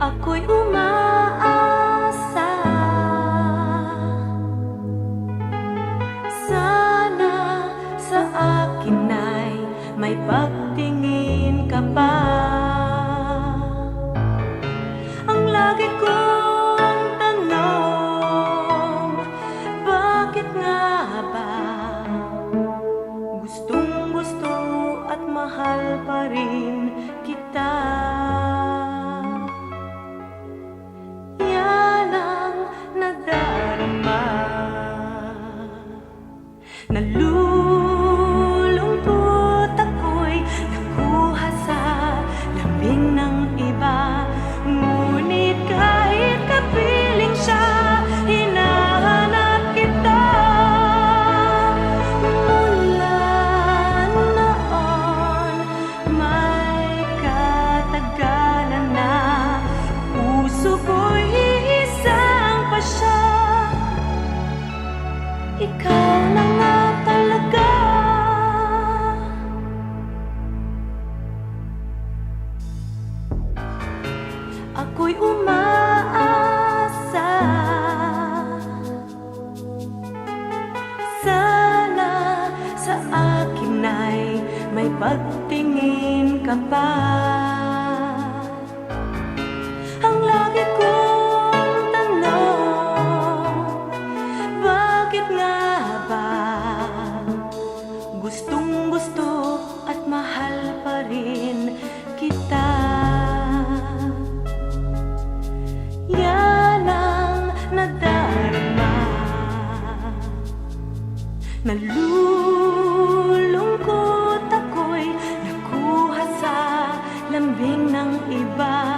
Ako'y umaasa, sana sa akin ay may pagtingin ka pa. Ang lagi kong tanong, bakit nga ba gustong gusto at mahal pa rin kita? Nalulungkot ako'y nakuha sa lambing ng iba, ngunit kahit kapiling siya, hinahanap kita. Mula noon, may katagalan na puso ko'y iisang pa siya. Ikaw na nga talaga. Ako'y umaasa, sana sa akin ay may pagtingin ka pa. Ang lagi kong tanong, bakit nga ba gustong gusto at mahal pa rin kita? Yan ang nadarama. Nalulungkot ako'y nakuha sa lambing ng iba,